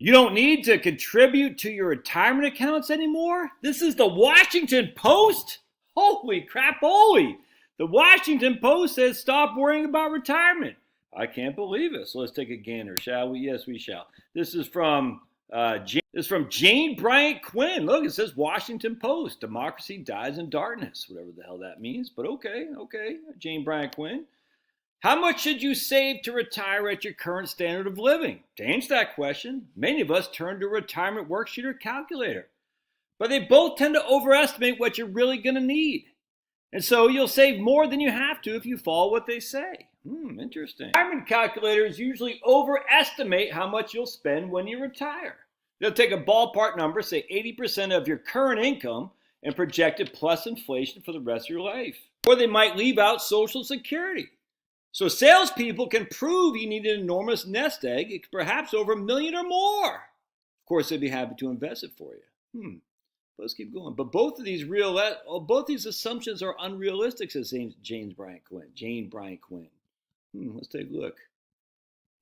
You don't need to contribute to your retirement accounts anymore? This is the Washington Post? Holy crap, holy! The Washington Post says stop worrying about retirement. I can't believe it. So let's take a gander, shall we? Yes, we shall. This is from Jane Bryant Quinn. Look, it says Washington Post. Democracy dies in darkness, whatever the hell that means. But okay. Jane Bryant Quinn. How much should you save to retire at your current standard of living? To answer that question, many of us turn to a retirement worksheet or calculator. But they both tend to overestimate what you're really going to need. And so you'll save more than you have to if you follow what they say. Interesting. Retirement calculators usually overestimate how much you'll spend when you retire. They'll take a ballpark number, say 80% of your current income, and project it plus inflation for the rest of your life. Or they might leave out Social Security. So salespeople can prove you need an enormous nest egg, perhaps over $1 million or more. Of course, they'd be happy to invest it for you. Let's keep going. But both these assumptions are unrealistic, says Jane Bryant Quinn. Let's take a look.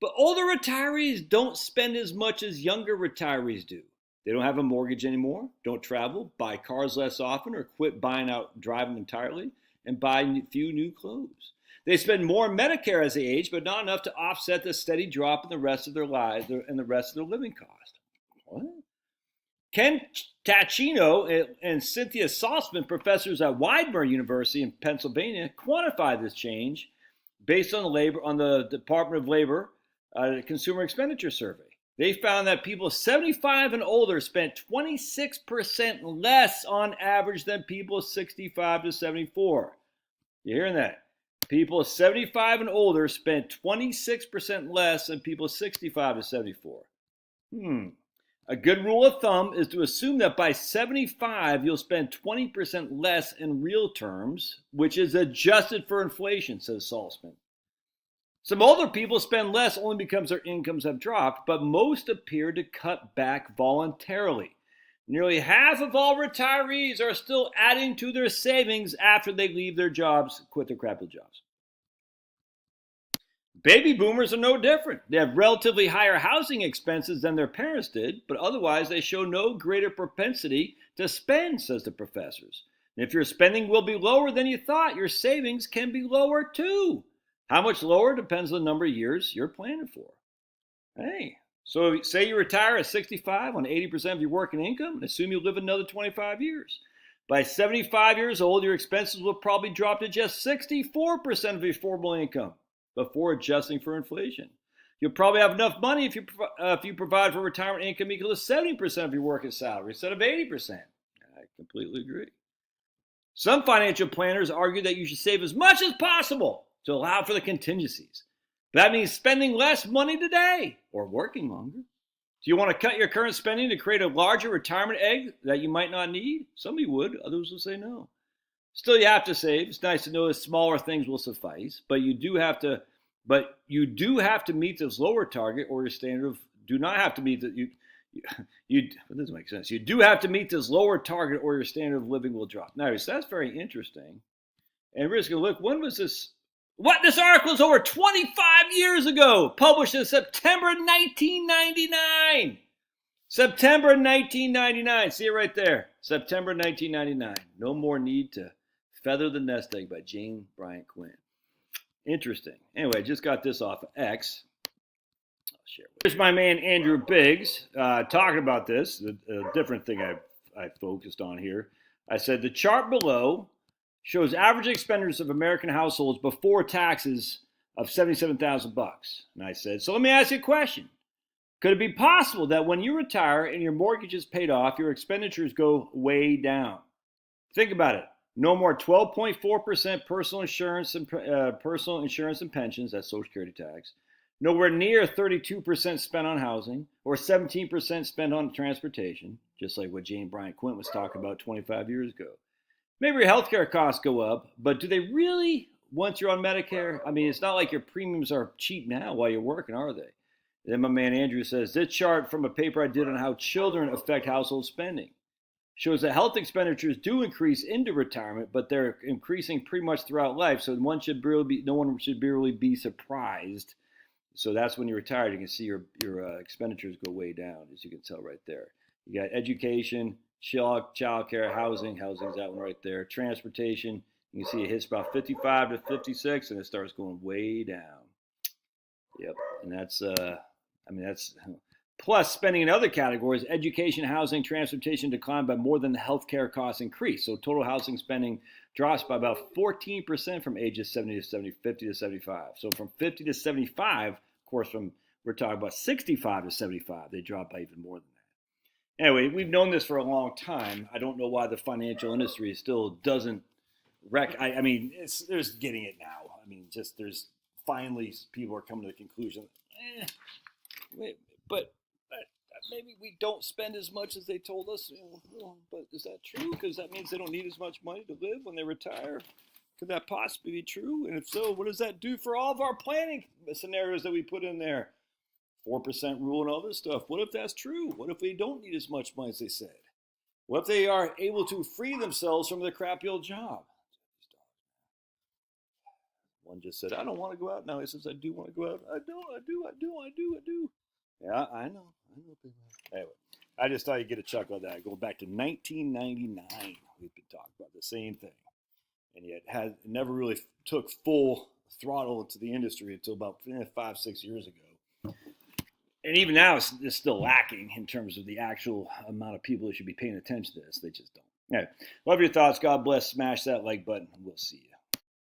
But older retirees don't spend as much as younger retirees do. They don't have a mortgage anymore, don't travel, buy cars less often, or quit driving entirely, and buy a few new clothes. They spend more on Medicare as they age, but not enough to offset the steady drop in the rest of their lives and the rest of their living cost. What? Ken Tachino and Cynthia Salzman, professors at Widener University in Pennsylvania, quantified this change based on the Department of Labor Consumer Expenditure Survey. They found that people 75 and older spent 26% less on average than people 65 to 74. You hearing that? People 75 and older spent 26% less than people 65 to 74. A good rule of thumb is to assume that by 75, you'll spend 20% less in real terms, which is adjusted for inflation, says Salzman. Some older people spend less only because their incomes have dropped, but most appear to cut back voluntarily. Nearly half of all retirees are still adding to their savings after they leave their jobs, quit their crappy jobs. Baby boomers are no different. They have relatively higher housing expenses than their parents did, but otherwise they show no greater propensity to spend, says the professors. And if your spending will be lower than you thought, your savings can be lower too. How much lower depends on the number of years you're planning for. Hey, so say you retire at 65 on 80% of your working income, and assume you live another 25 years. By 75 years old, your expenses will probably drop to just 64% of your formal income before adjusting for inflation. You'll probably have enough money if you provide for retirement income equal to 70% of your working salary instead of 80%. I completely agree. Some financial planners argue that you should save as much as possible to allow for the contingencies. That means spending less money today or working longer. Do you want to cut your current spending to create a larger retirement egg that you might not need? Some of you would, others will say no. Still, you have to save. It's nice to know that smaller things will suffice, but you do have to meet this lower target, or your standard of do not have to meet that it doesn't make sense. You do have to meet this lower target, or your standard of living will drop. Now, so that's very interesting. And we're just going to look. When was this? This article is over 25 years ago, published in September 1999. September 1999. See it right there. September 1999. No more need to feather the nest egg by Jane Bryant Quinn. Interesting. Anyway, just got this off of X. I'll share. Here's my man Andrew Biggs talking about this. A different thing I focused on here. I said the chart below shows average expenditures of American households before taxes of $77,000. And I said, so let me ask you a question. Could it be possible that when you retire and your mortgage is paid off, your expenditures go way down? Think about it. No more 12.4% personal insurance and pensions, that's Social Security tax. Nowhere near 32% spent on housing or 17% spent on transportation, just like what Jane Bryant Quinn was talking about 25 years ago. Maybe your healthcare costs go up, but do they really once you're on Medicare? I mean, it's not like your premiums are cheap now while you're working, are they? Then my man Andrew says, this chart from a paper I did on how children affect household spending shows that health expenditures do increase into retirement, but they're increasing pretty much throughout life. So no one should really be surprised. So that's when you're retired. You can see your expenditures go way down, as you can tell right there. You got education, child care, housing. Housing's that one right there. Transportation. You can see it hits about 55 to 56, and it starts going way down. Yep, and that's plus spending in other categories. Education, housing, transportation declined by more than the healthcare costs increased. So total housing spending drops by about 14% from ages 70 to 70, 50 to 75. So from 50 to 75, of course, we're talking about 65 to 75, they drop by even more than that. Anyway, we've known this for a long time. I don't know why the financial industry still doesn't there's getting it now. There's finally people are coming to the conclusion, but maybe we don't spend as much as they told us. But is that true? Because that means they don't need as much money to live when they retire. Could that possibly be true? And if so, what does that do for all of our planning scenarios that we put in there? 4% rule and all this stuff. What if that's true? What if they don't need as much money as they said? What if they are able to free themselves from their crappy old job? One just said, I don't want to go out. Now he says, I do want to go out. I do. Yeah, I know. Anyway, I just thought you'd get a chuckle at that. Going back to 1999, we've been talking about the same thing. And yet it never really took full throttle into the industry until about 5-6 years ago. And even now, it's still lacking in terms of the actual amount of people who should be paying attention to this. They just don't. Anyway, love your thoughts. God bless. Smash that like button. We'll see you.